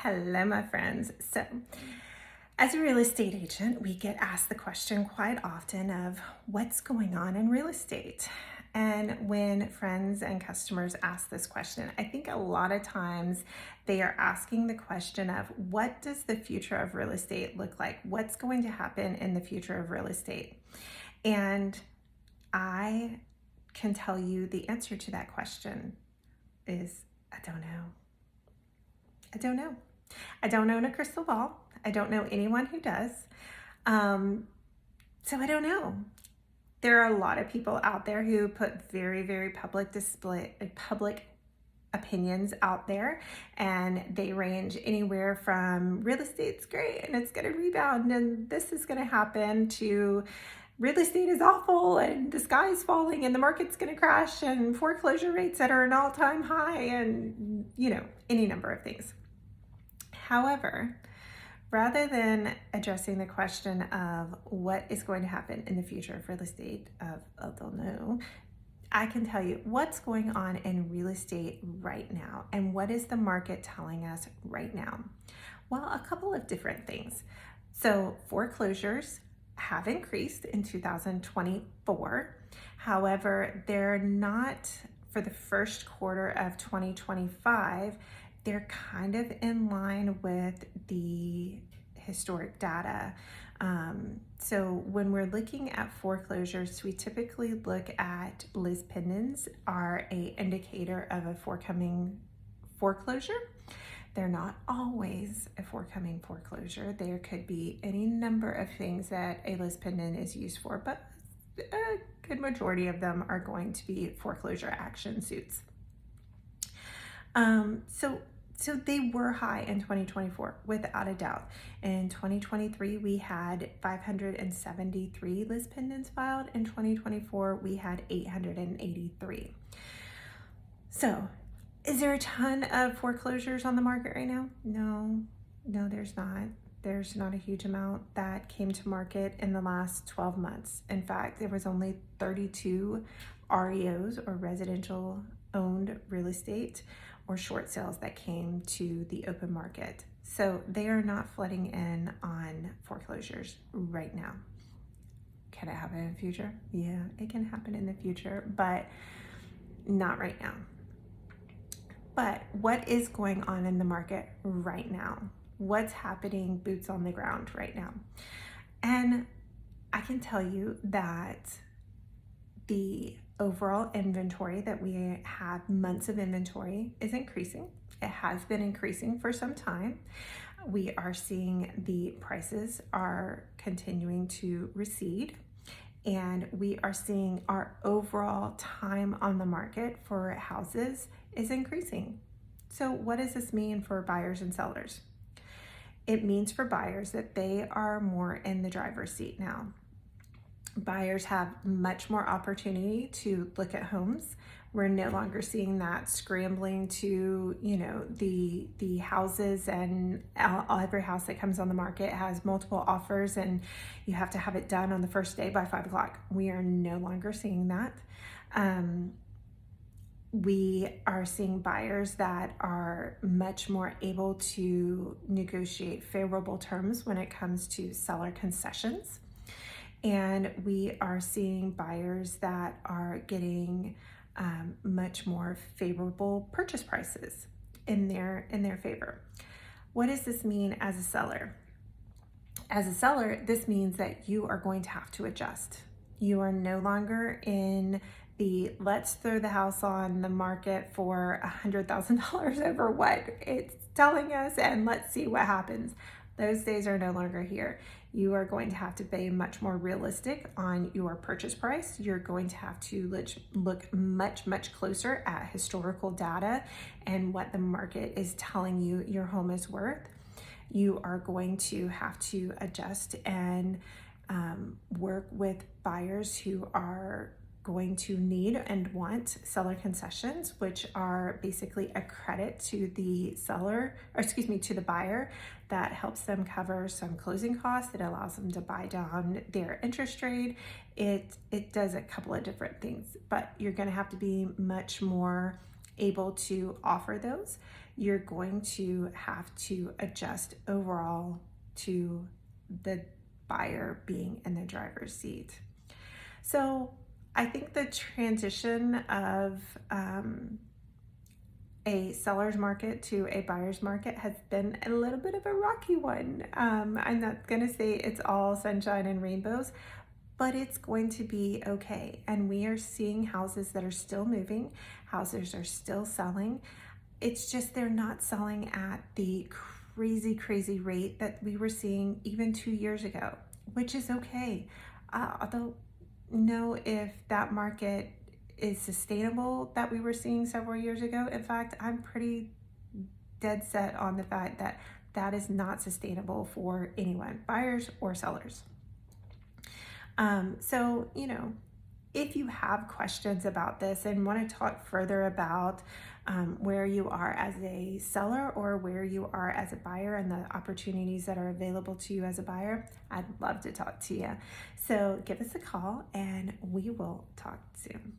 Hello, my friends. So, as a real estate agent, we get asked the question quite often of what's going on in real estate. And when friends and customers ask this question, I think a lot of times they are asking the question of what does the future of real estate look like? What's going to happen in the future of real estate? And I can tell you the answer to that question is I don't know. I don't know. I don't own a crystal ball. I don't know anyone who does. So I don't know. There are a lot of people out there who put very public opinions out there, and they range anywhere from real estate's great and it's going to rebound and this is going to happen to real estate is awful and the sky's falling and the market's going to crash and foreclosure rates that are an all-time high and any number of things. However, rather than addressing the question of what is going to happen in the future of real estate, I don't know, I can tell you what's going on in real estate right now and what is the market telling us right now. Well, a couple of different things. So foreclosures have increased in 2024. However, they're not for the first quarter of 2025. They're kind of in line with the historic data. So when we're looking at foreclosures, we typically look at lis pendens are a indicator of a forthcoming foreclosure. They're not always a forthcoming foreclosure. There could be any number of things that a lis pendens is used for, but a good majority of them are going to be foreclosure action suits. So they were high in 2024, without a doubt. In 2023, we had 573 lis pendens filed. In 2024, we had 883. So is there a ton of foreclosures on the market right now? No, there's not. There's not a huge amount that came to market in the last 12 months. In fact, there was only 32 REOs or residential owned real estate or short sales that came to the open market. So they are not flooding in on foreclosures right now. Can it happen in the future? Yeah, it can happen in the future, but not right now. But what is going on in the market right now? What's happening boots on the ground right now? And I can tell you that the overall inventory that we have, months of inventory, is increasing. It has been increasing for some time. We are seeing the prices are continuing to recede, and we are seeing our overall time on the market for houses is increasing. So what does this mean for buyers and sellers? It means for buyers that they are more in the driver's seat now. Buyers have much more opportunity to look at homes. We're no longer seeing that scrambling to, the houses, and every house that comes on the market has multiple offers and you have to have it done on the first day by 5 o'clock. We are no longer seeing that. We are seeing buyers that are much more able to negotiate favorable terms when it comes to seller concessions. And we are seeing buyers that are getting much more favorable purchase prices in their favor. What does this mean as a seller? As a seller, this means that you are going to have to adjust. You are no longer in the let's throw the house on the market for $100,000 over what it's telling us and let's see what happens. Those days are no longer here. You are going to have to be much more realistic on your purchase price. You're going to have to look much closer at historical data and what the market is telling you your home is worth. You are going to have to adjust and work with buyers who are going to need and want seller concessions, which are basically a credit to the to the buyer that helps them cover some closing costs. It allows them to buy down their interest rate. It does a couple of different things, but you're going to have to be much more able to offer those. you're going to have to adjust overall to the buyer being in the driver's seat. So I think the transition of a seller's market to a buyer's market has been a little bit of a rocky one. I'm not going to say it's all sunshine and rainbows, but it's going to be okay. And we are seeing houses that are still moving, houses are still selling. It's just they're not selling at the crazy rate that we were seeing even 2 years ago, which is okay. I don't know if that market is sustainable that we were seeing several years ago. In fact, I'm pretty dead set on the fact that that is not sustainable for anyone, buyers or sellers. So, if you have questions about this and want to talk further about where you are as a seller or where you are as a buyer and the opportunities that are available to you as a buyer, I'd love to talk to you. So give us a call and we will talk soon.